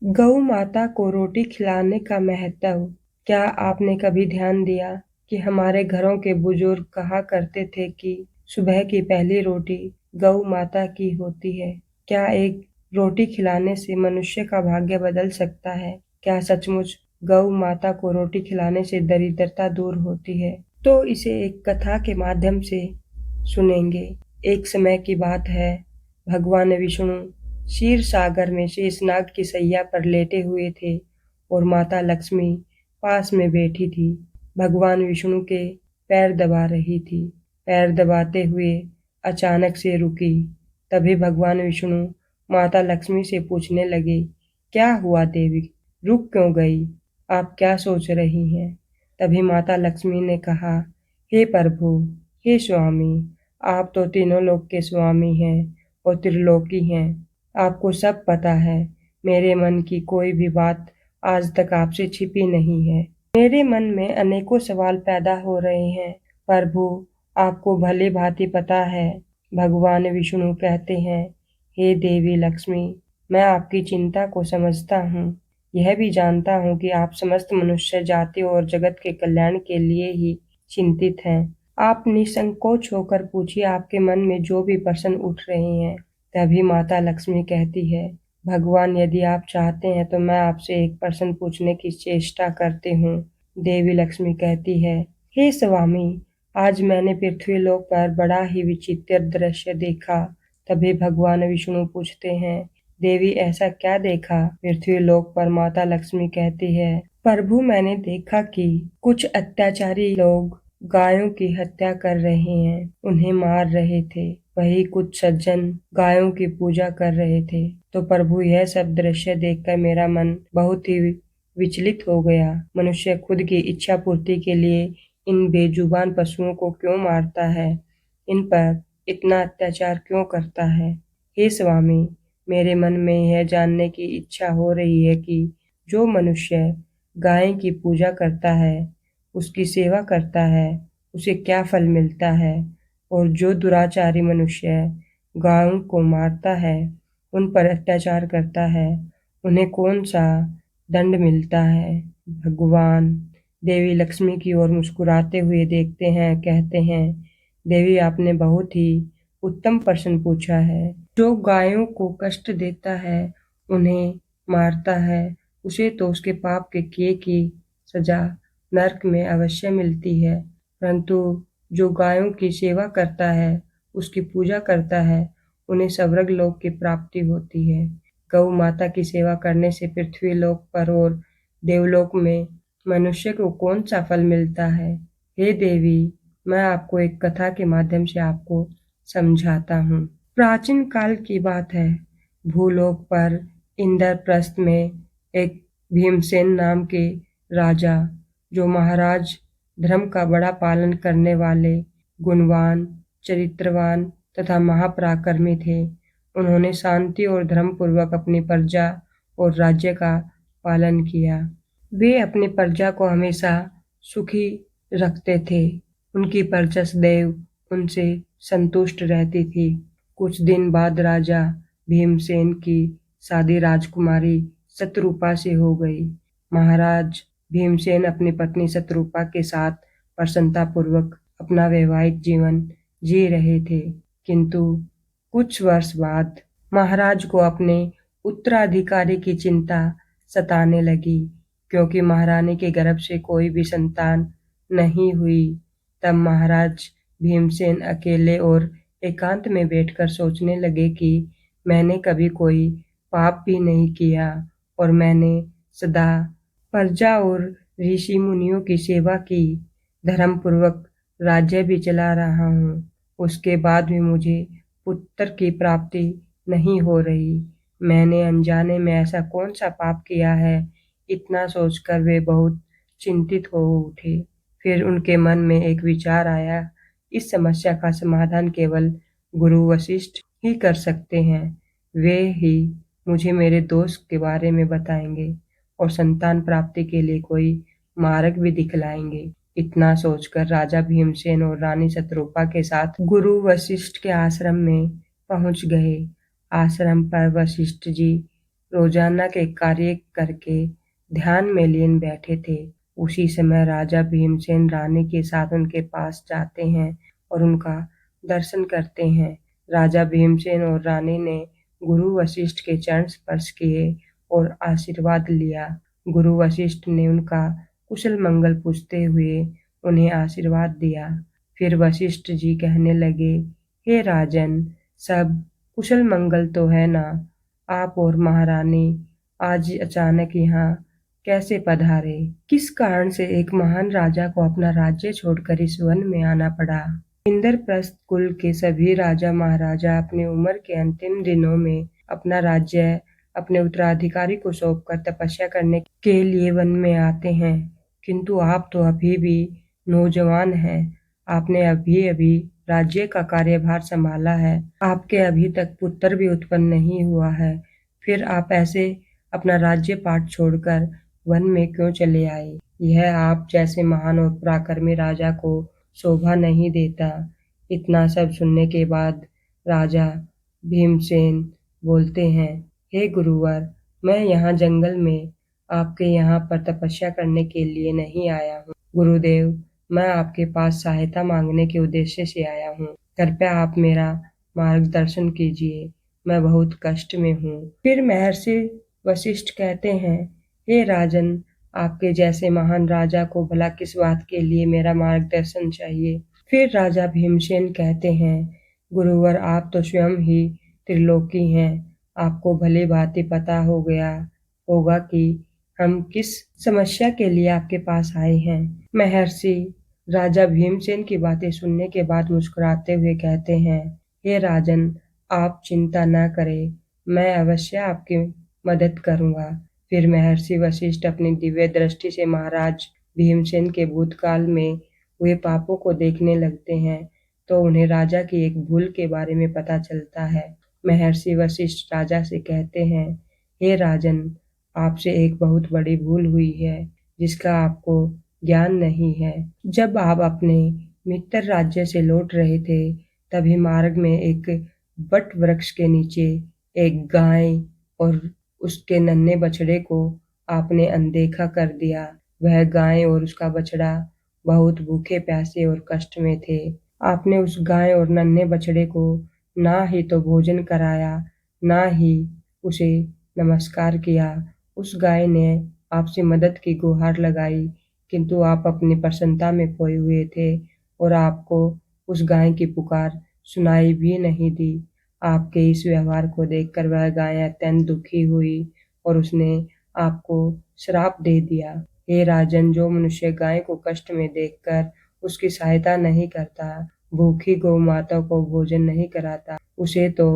गौ माता को रोटी खिलाने का महत्व। क्या आपने कभी ध्यान दिया कि हमारे घरों के बुजुर्ग कहा करते थे कि सुबह की पहली रोटी गौ माता की होती है। क्या एक रोटी खिलाने से मनुष्य का भाग्य बदल सकता है? क्या सचमुच गौ माता को रोटी खिलाने से दरिद्रता दूर होती है? तो इसे एक कथा के माध्यम से सुनेंगे। एक समय की बात है, भगवान विष्णु क्षीर सागर में शेषनाग की सैया पर लेटे हुए थे और माता लक्ष्मी पास में बैठी थी। भगवान विष्णु के पैर दबा रही थी। पैर दबाते हुए अचानक से रुकी। तभी भगवान विष्णु माता लक्ष्मी से पूछने लगे, क्या हुआ देवी, रुक क्यों गई? आप क्या सोच रही हैं? तभी माता लक्ष्मी ने कहा, हे प्रभु, हे स्वामी, आप तो तीनों लोक के स्वामी हैं और त्रिलोकी हैं। आपको सब पता है। मेरे मन की कोई भी बात आज तक आपसे छिपी नहीं है। मेरे मन में अनेकों सवाल पैदा हो रहे हैं। प्रभु, आपको भली भांति पता है। भगवान विष्णु कहते हैं, हे देवी लक्ष्मी, मैं आपकी चिंता को समझता हूँ। यह भी जानता हूँ कि आप समस्त मनुष्य जाति और जगत के कल्याण के लिए ही चिंतित हैं। आप निसंकोच होकर पूछिए, आपके मन में जो भी प्रश्न उठ रहे हैं। तभी माता लक्ष्मी कहती है, भगवान, यदि आप चाहते हैं तो मैं आपसे एक प्रश्न पूछने की चेष्टा करती हूँ। देवी लक्ष्मी कहती है, हे स्वामी, आज मैंने पृथ्वी लोक पर बड़ा ही विचित्र दृश्य देखा। तभी भगवान विष्णु पूछते हैं, देवी ऐसा क्या देखा? पृथ्वी लोक पर माता लक्ष्मी कहती है, प्रभु, मैंने देखा कि कुछ अत्याचारी लोग गायों की हत्या कर रहे हैं, उन्हें मार रहे थे। वही कुछ सज्जन गायों की पूजा कर रहे थे। तो प्रभु, यह सब दृश्य देखकर मेरा मन बहुत ही विचलित हो गया। मनुष्य खुद की इच्छा पूर्ति के लिए इन बेजुबान पशुओं को क्यों मारता है? इन पर इतना अत्याचार क्यों करता है? हे स्वामी, मेरे मन में यह जानने की इच्छा हो रही है कि जो मनुष्य गाय की पूजा करता है, उसकी सेवा करता है, उसे क्या फल मिलता है, और जो दुराचारी मनुष्य गायों को मारता है, उन पर अत्याचार करता है, उन्हें कौन सा दंड मिलता है? भगवान देवी लक्ष्मी की ओर मुस्कुराते हुए देखते हैं, कहते हैं, देवी, आपने बहुत ही उत्तम प्रश्न पूछा है। जो गायों को कष्ट देता है, उन्हें मारता है, उसे तो उसके पाप के किए की सजा नरक में अवश्य मिलती है। परंतु जो गायों की सेवा करता है, उसकी पूजा करता है, उन्हें स्वर्ग लोक की प्राप्ति होती है। गौ माता की सेवा करने से पृथ्वी लोक पर और देवलोक में मनुष्य को कौन सा फल मिलता है? हे देवी, मैं आपको एक कथा के माध्यम से आपको समझाता हूँ। प्राचीन काल की बात है। भूलोक पर इंद्रप्रस्थ में एक भीमसेन नाम के राजा, जो महाराज धर्म का बड़ा पालन करने वाले, गुणवान, चरित्रवान तथा महापराक्रमी थे। उन्होंने शांति और धर्म पूर्वक अपनी प्रजा और राज्य का पालन किया। वे अपनी प्रजा को हमेशा सुखी रखते थे। उनकी प्रजा सदैव उनसे संतुष्ट रहती थी। कुछ दिन बाद राजा भीमसेन की शादी राजकुमारी शत्रुपा से हो गई। महाराज भीमसेन अपनी पत्नी शत्रुपा के साथ प्रसन्नतापूर्वक अपना वैवाहिक जीवन जी रहे थे, किंतु कुछ वर्ष बाद महाराज को अपने उत्तराधिकारी की चिंता सताने लगी, क्योंकि महारानी के गर्भ से कोई भी संतान नहीं हुई। तब महाराज भीमसेन अकेले और एकांत में बैठकर सोचने लगे कि मैंने कभी कोई पाप भी नहीं किया और मैंने सदा प्रजा और ऋषि मुनियों की सेवा की, धर्म पूर्वक राज्य भी चला रहा हूँ। उसके बाद भी मुझे पुत्र की प्राप्ति नहीं हो रही। मैंने अनजाने में ऐसा कौन सा पाप किया है? इतना सोचकर वे बहुत चिंतित हो उठे। फिर उनके मन में एक विचार आया, इस समस्या का समाधान केवल गुरु वशिष्ठ ही कर सकते हैं। वे ही मुझे मेरे दोस्त के बारे में बताएंगे और संतान प्राप्ति के लिए कोई मार्ग भी दिखलाएंगे। इतना सोचकर राजा भीमसेन और रानी शत्रुपा के साथ गुरु वशिष्ठ के आश्रम में पहुंच गए। आश्रम पर वशिष्ठ जी रोजाना के कार्य करके ध्यान में लीन बैठे थे। उसी समय राजा भीमसेन रानी के साथ उनके पास जाते हैं और उनका दर्शन करते हैं। राजा भीमसेन और रानी ने गुरु वशिष्ठ के चरण स्पर्श किए और आशीर्वाद लिया। गुरु वशिष्ठ ने उनका कुशल मंगल पूछते हुए उन्हें आशीर्वाद दिया। फिर वशिष्ठ जी कहने लगे, हे राजन, सब कुशल मंगल तो है ना? आप और महारानी आज अचानक यहाँ कैसे पधारे? किस कारण से एक महान राजा को अपना राज्य छोड़कर इस वन में आना पड़ा? इंद्रप्रस्थ कुल के सभी राजा महाराजा अपनी उम्र के अंतिम दिनों में अपना राज्य अपने उत्तराधिकारी को सौंपकर तपस्या करने के लिए वन में आते हैं, किंतु आप तो अभी भी नौजवान हैं। आपने अभी अभी राज्य का कार्यभार संभाला है। आपके अभी तक पुत्र भी उत्पन्न नहीं हुआ है। फिर आप ऐसे अपना राज्य पाट छोड़कर वन में क्यों चले आए? यह आप जैसे महान और पराक्रमी राजा को शोभा नहीं देता। इतना सब सुनने के बाद राजा भीमसेन बोलते हैं, हे गुरुवर, मैं यहाँ जंगल में आपके यहाँ पर तपस्या करने के लिए नहीं आया हूँ। गुरुदेव, मैं आपके पास सहायता मांगने के उद्देश्य से आया हूँ। कृपया आप मेरा मार्गदर्शन कीजिए, मैं बहुत कष्ट में हूँ। फिर महर्षि वशिष्ठ कहते हैं, हे राजन, आपके जैसे महान राजा को भला किस बात के लिए मेरा मार्गदर्शन चाहिए? फिर राजा भीमसेन कहते हैं, गुरुवर, आप तो स्वयं ही त्रिलोकी हैं। आपको भली भांति पता हो गया होगा कि हम किस समस्या के लिए आपके पास आए हैं। महर्षि राजा भीमसेन की बातें सुनने के बाद मुस्कुराते हुए कहते हैं, हे राजन, आप चिंता न करें, मैं अवश्य आपकी मदद करूंगा। फिर महर्षि वशिष्ठ अपनी दिव्य दृष्टि से महाराज भीमसेन के भूतकाल में हुए पापों को देखने लगते हैं, तो उन्हें राजा की एक भूल के बारे में पता चलता है। महर्षि वशिष्ठ राजा से कहते हैं, हे राजन, आपसे एक बहुत बड़ी भूल हुई है जिसका आपको ज्ञान नहीं है। जब आप अपने मित्र राज्य से लौट रहे थे, तभी मार्ग में एक वट वृक्ष के नीचे एक गाय और उसके नन्हे बछड़े को आपने अनदेखा कर दिया। वह गाय और उसका बछड़ा बहुत भूखे प्यासे और कष्ट में थे। आपने उस गाय और नन्हे बछड़े को ना ही तो भोजन कराया, ना ही उसे नमस्कार किया। उस गाय ने आपसे मदद की गुहार लगाई, किंतु आप अपनी प्रसन्नता में खोए हुए थे और आपको उस गाय की पुकार सुनाई भी नहीं दी। आपके इस व्यवहार को देखकर वह गाय अत्यंत दुखी हुई और उसने आपको श्राप दे दिया। हे राजन, जो मनुष्य गाय को कष्ट में देखकर उसकी सहायता नहीं करता, भूखी गौ माता को भोजन नहीं कराता, उसे तो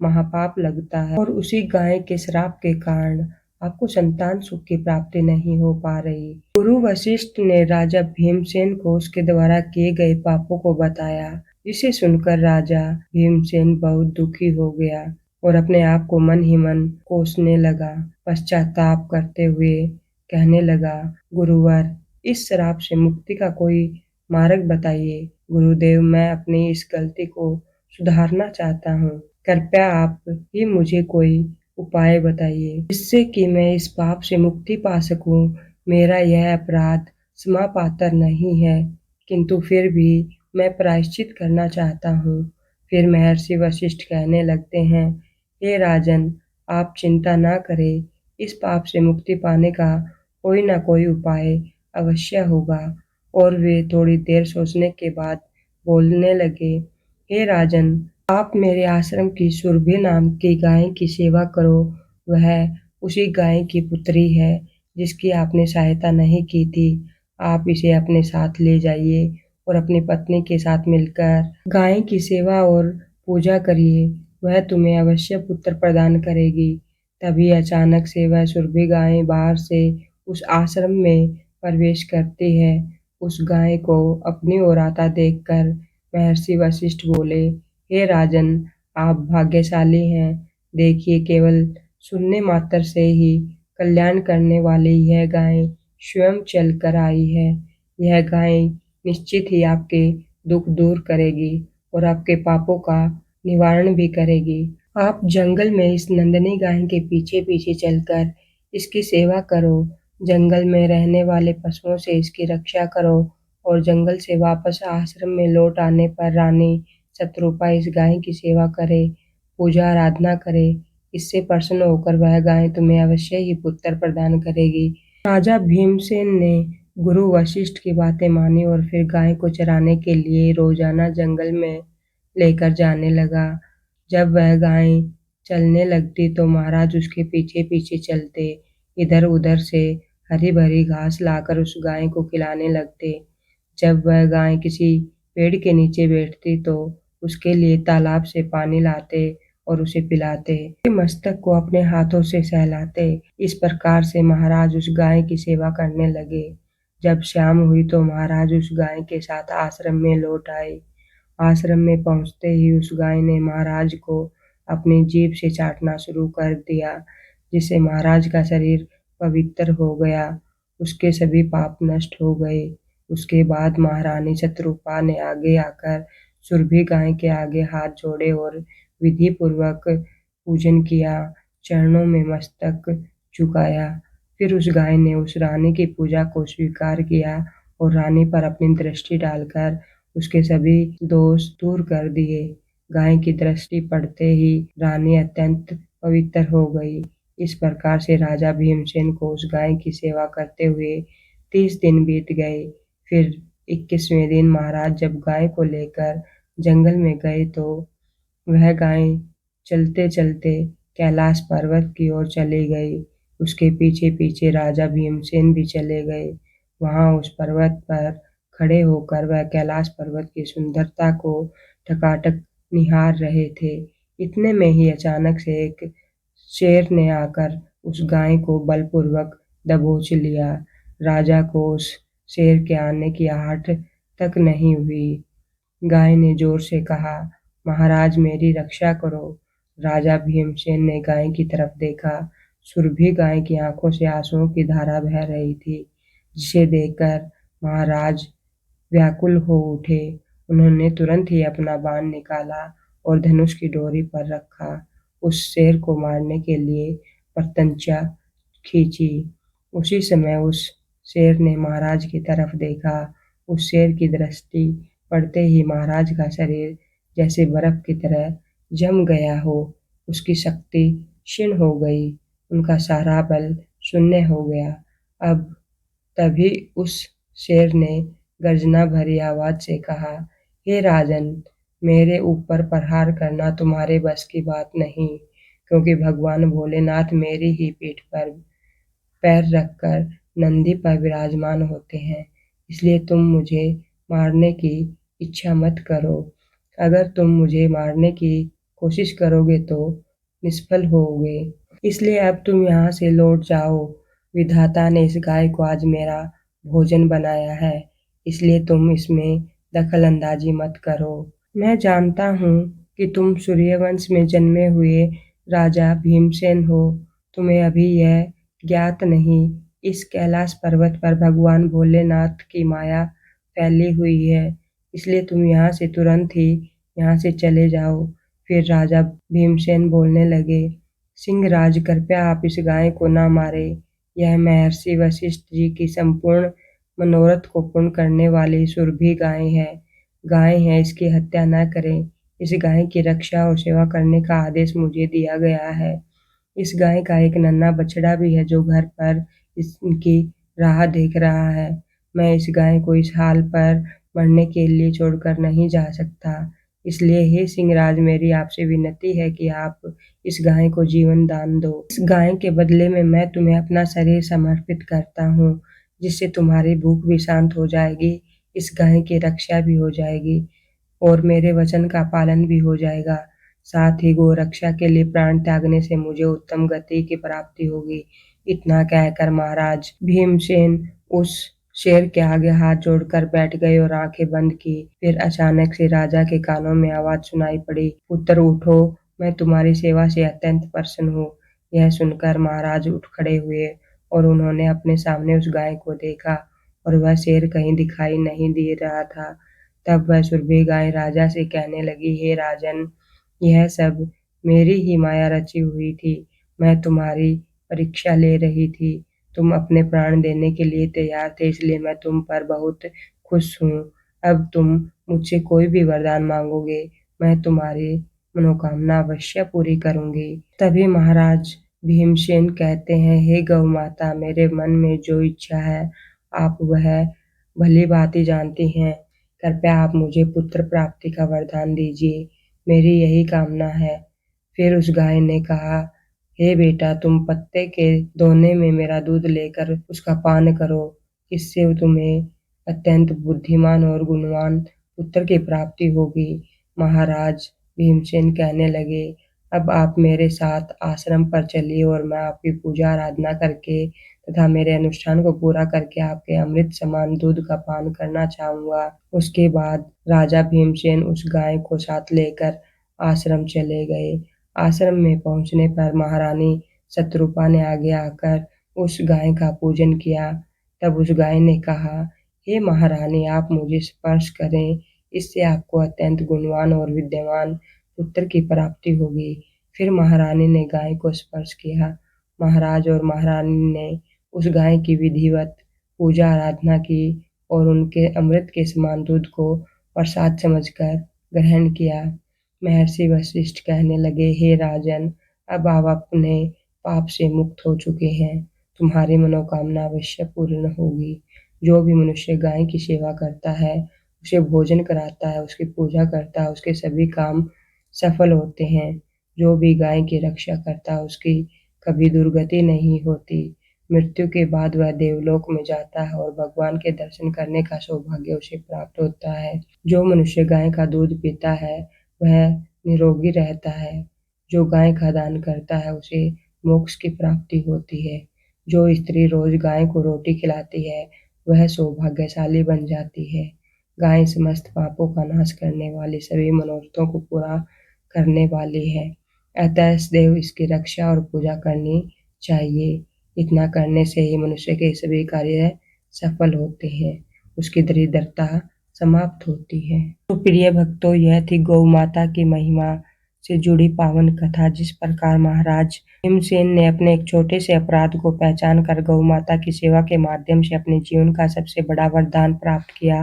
महापाप लगता है और उसी गाय के श्राप के कारण आपको संतान सुख की प्राप्ति नहीं हो पा रही। गुरु वशिष्ठ ने राजा भीमसेन को उसके द्वारा किए गए पापों को बताया, जिसे सुनकर राजा भीमसेन बहुत दुखी हो गया और अपने आप को मन ही मन कोसने लगा। पश्चाताप करते हुए कहने लगा, गुरुवर, इस श्राप से मुक्ति का कोई मार्ग बताइए। गुरुदेव, मैं अपनी इस गलती को सुधारना चाहता हूँ। कृपया आप ही मुझे कोई उपाय बताइए जिससे कि मैं इस पाप से मुक्ति पा सकूं। मेरा यह अपराध क्षमा पात्र नहीं है, किंतु फिर भी मैं प्रायश्चित करना चाहता हूँ। फिर महर्षि वशिष्ठ कहने लगते हैं, हे राजन, आप चिंता ना करें, इस पाप से मुक्ति पाने का कोई ना कोई उपाय अवश्य होगा। और वे थोड़ी देर सोचने के बाद बोलने लगे, हे राजन, आप मेरे आश्रम की सुरभि नाम की गाय की सेवा करो। वह उसी गाय की पुत्री है जिसकी आपने सहायता नहीं की थी। आप इसे अपने साथ ले जाइए और अपनी पत्नी के साथ मिलकर गाय की सेवा और पूजा करिए। वह तुम्हें अवश्य पुत्र प्रदान करेगी। तभी अचानक से वह सुरभि गाय बाहर से उस आश्रम में प्रवेश करती है। उस गाय को अपनी ओर आता देखकर महर्षि वशिष्ठ बोले, हे राजन, आप भाग्यशाली हैं। देखिए, केवल सुनने मात्र से ही कल्याण करने वाली यह गाय स्वयं चल कर आई है। यह गाय निश्चित ही आपके दुख दूर करेगी और आपके पापों का निवारण भी करेगी। आप जंगल में इस नंदनी गाय के पीछे पीछे चलकर इसकी सेवा करो, जंगल में रहने वाले पशुओं से इसकी रक्षा करो और जंगल से वापस आश्रम में लौट आने पर रानी शत्रुपा इस गाय की सेवा करे, पूजा आराधना करे। इससे प्रसन्न होकर वह गाय तुम्हें अवश्य ही पुत्र प्रदान करेगी। राजा भीमसेन ने गुरु वशिष्ठ की बातें मानी और फिर गाय को चराने के लिए रोजाना जंगल में लेकर जाने लगा। जब वह गाय चलने लगती तो महाराज उसके पीछे पीछे चलते, इधर उधर से हरी भरी घास लाकर उस गाय को खिलाने लगते। जब वह गाय किसी पेड़ के नीचे बैठती तो उसके लिए तालाब से पानी लाते और उसे पिलाते, उसके मस्तक को अपने हाथों से सहलाते। इस प्रकार से महाराज उस गाय की सेवा करने लगे। जब शाम हुई तो महाराज उस गाय के साथ आश्रम में लौट आए। आश्रम में पहुंचते ही उस गाय ने महाराज को अपनी जीभ से चाटना शुरू कर दिया, जिससे महाराज का शरीर पवित्र हो गया, उसके सभी पाप नष्ट हो गए। उसके बाद महारानी शत्रुपा ने आगे आकर सुरभि गाय के आगे हाथ जोड़े और विधि पूर्वक पूजन किया, चरणों में मस्तक झुकाया। फिर उस गाय ने उस रानी की पूजा को स्वीकार किया और रानी पर अपनी दृष्टि डालकर उसके सभी दोष दूर कर दिए। गाय की दृष्टि पड़ते ही रानी अत्यंत पवित्र हो गई। इस प्रकार से राजा भीमसेन को उस गाय की सेवा करते हुए 30 दिन बीत गए। फिर 21वें दिन महाराज जब गाय को लेकर जंगल में गए तो वह गाय चलते चलते कैलाश पर्वत की ओर चली गई। उसके पीछे पीछे राजा भीमसेन भी चले गए। वहां उस पर्वत पर खड़े होकर वह कैलाश पर्वत की सुंदरता को टकाटक निहार रहे थे। इतने में ही अचानक से एक शेर ने आकर उस गाय को बलपूर्वक दबोच लिया। राजा को उस शेर के आने की आहट तक नहीं हुई। गाय ने जोर से कहा, महाराज मेरी रक्षा करो। राजा भीमसेन ने गाय की तरफ देखा। सुरभि गाय की आंखों से आंसुओं की धारा बह रही थी, जिसे देखकर महाराज व्याकुल हो उठे। उन्होंने तुरंत ही अपना बाण निकाला और धनुष की डोरी पर रखा। उस शेर को मारने के लिए प्रत्यंचा खींची। उसी समय उस शेर ने महाराज की तरफ देखा। उस शेर की दृष्टि पड़ते ही महाराज का शरीर जैसे बर्फ की तरह जम गया हो। उसकी शक्ति क्षीण हो गई, उनका सारा बल शून्य हो गया। अब तभी उस शेर ने गर्जना भरी आवाज से कहा, हे राजन, मेरे ऊपर प्रहार करना तुम्हारे बस की बात नहीं, क्योंकि भगवान भोलेनाथ मेरी ही पीठ पर पैर रखकर नंदी पर विराजमान होते हैं, इसलिए तुम मुझे मारने की इच्छा मत करो। अगर तुम मुझे मारने की कोशिश करोगे तो निष्फल होगे, इसलिए अब तुम यहाँ से लौट जाओ। विधाता ने इस गाय को आज मेरा भोजन बनाया है, इसलिए तुम इसमें दखल अंदाजी मत करो। मैं जानता हूँ कि तुम सूर्यवंश में जन्मे हुए राजा भीमसेन हो। तुम्हें अभी यह ज्ञात नहीं, इस कैलाश पर्वत पर भगवान भोलेनाथ की माया फैली हुई है, इसलिए तुम यहाँ से तुरंत ही यहाँ से चले जाओ। फिर राजा भीमसेन बोलने लगे, सिंहराज, कृपया आप इस गाय को न मारे। यह महर्षि वशिष्ठ जी की संपूर्ण मनोरथ को पूर्ण करने वाली सुरभि गाय है, इसकी हत्या न करें। इस गाय की रक्षा और सेवा करने का आदेश मुझे दिया गया है। इस गाय का एक नन्हा बछड़ा भी है जो घर पर इसकी राह देख रहा है। मैं इस गाय को इस हाल पर मरने के लिए छोड़कर नहीं जा सकता, इसलिए हे सिंहराज, मेरी आपसे विनती है कि आप इस गाय को जीवन दान दो। इस गाय के बदले में मैं तुम्हें अपना शरीर समर्पित करता हूँ, जिससे तुम्हारी भूख भी शांत हो जाएगी, इस गाय की रक्षा भी हो जाएगी और मेरे वचन का पालन भी हो जाएगा। साथ ही गो रक्षा के लिए प्राण त्यागने से मुझे उत्तम गति की प्राप्ति होगी। इतना कहकर महाराज भीमसेन उस शेर के आगे हाथ जोड़कर बैठ गए और आंखें बंद की। फिर अचानक से राजा के कानों में आवाज सुनाई पड़ी, पुत्र उठो, मैं तुम्हारी सेवा से अत्यंत प्रसन्न हूँ। यह सुनकर महाराज उठ खड़े हुए और उन्होंने अपने सामने उस गाय को देखा और वह शेर कहीं दिखाई नहीं दे रहा था। तब वह सुरभि गाय राजा से कहने लगी, हे राजन, यह सब मेरी ही माया रची हुई थी। मैं तुम्हारी परीक्षा ले रही थी। तुम अपने प्राण देने के लिए तैयार थे, इसलिए मैं तुम पर बहुत खुश हूँ। अब तुम मुझसे कोई भी वरदान मांगोगे, मैं तुम्हारी मनोकामना अवश्य पूरी करूंगी। तभी महाराज भीमसेन कहते हैं, हे गौ माता, मेरे मन में जो इच्छा है आप वह भली भांति जानती हैं। कृपया आप मुझे पुत्र प्राप्ति का वरदान दीजिए, मेरी यही कामना है। फिर उस गाय ने कहा, हे बेटा, तुम पत्ते के दोने में मेरा दूध लेकर उसका पान करो। इससे तुम्हें अत्यंत बुद्धिमान और गुणवान पुत्र की प्राप्ति होगी। महाराज भीमसेन कहने लगे, अब आप मेरे साथ आश्रम पर चलिए और मैं आपकी पूजा आराधना करके तथा मेरे अनुष्ठान को पूरा करके आपके अमृत समान दूध का पान करना चाहूंगा। उसके बाद राजा भीमसेन उस गाय को साथ लेकर आश्रम चले गए। आश्रम में पहुंचने पर महारानी शत्रुपा ने आगे आकर उस गाय का पूजन किया। तब उस गाय ने कहा, हे महारानी, आप मुझे स्पर्श करें, इससे आपको अत्यंत गुणवान और विद्यमान पुत्र की प्राप्ति होगी। फिर महारानी ने गाय को स्पर्श किया। महाराज और महारानी ने उस गाय की विधिवत पूजा आराधना की और उनके अमृत के समान दूध को प्रसाद समझकर ग्रहण किया। महर्षि वशिष्ठ कहने लगे, हे राजन, अब आप अपने पाप से मुक्त हो चुके हैं। तुम्हारी मनोकामना अवश्य पूर्ण होगी। जो भी मनुष्य गाय की सेवा करता है, उसे भोजन कराता है, उसकी पूजा करता है, उसके सभी काम सफल होते हैं। जो भी गाय की रक्षा करता है, उसकी कभी दुर्गति नहीं होती। मृत्यु के बाद वह देवलोक में जाता है और भगवान के दर्शन करने का सौभाग्य उसे प्राप्त होता है। जो मनुष्य गाय का दूध पीता है, वह निरोगी रहता है। जो गाय का दान करता है, उसे मोक्ष की प्राप्ति होती है। जो स्त्री रोज गाय को रोटी खिलाती है, वह सौभाग्यशाली बन जाती है। गाय समस्त पापों का नाश करने वाली, सभी मनोरथों को पूरा करने वाली है। अतः सदैव इसकी रक्षा और पूजा करनी चाहिए। इतना करने से ही मनुष्य के सभी कार्य सफल होते हैं, उसकी दरिद्रता समाप्त होती है। तो प्रिय भक्तों, यह थी गौ माता की महिमा से जुड़ी पावन कथा। जिस प्रकार महाराज भीमसेन ने अपने एक छोटे से अपराध को पहचान कर गौ माता की सेवा के माध्यम से अपने जीवन का सबसे बड़ा वरदान प्राप्त किया,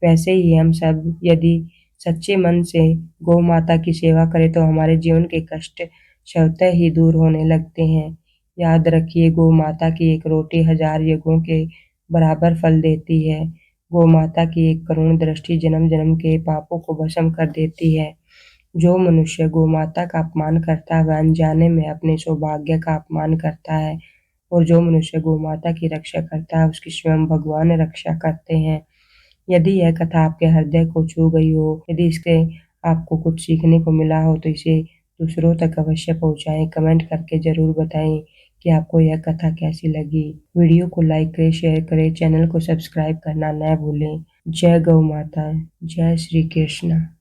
वैसे ही हम सब यदि सच्चे मन से गौ माता की सेवा करें तो हमारे जीवन के कष्ट स्वतः ही दूर होने लगते हैं। याद रखिए, गौ माता की एक रोटी 1000 यज्ञों के बराबर फल देती है। गौ माता की एक करुण दृष्टि जन्म जन्म के पापों को भस्म कर देती है। जो मनुष्य गौ माता का अपमान करता है, वह अनजाने में अपने सौभाग्य का अपमान करता है, और जो मनुष्य गौ माता की रक्षा करता है, उसकी स्वयं भगवान रक्षा करते हैं। यदि यह कथा आपके हृदय को छू गई हो, यदि इसके आपको कुछ सीखने को मिला हो, तो इसे दूसरों तक अवश्य पहुंचाएं। कमेंट करके जरूर बताएं कि आपको यह कथा कैसी लगी। वीडियो को लाइक करें, शेयर करें, चैनल को सब्सक्राइब करना न भूलें। जय गौ माता, जय श्री कृष्ण।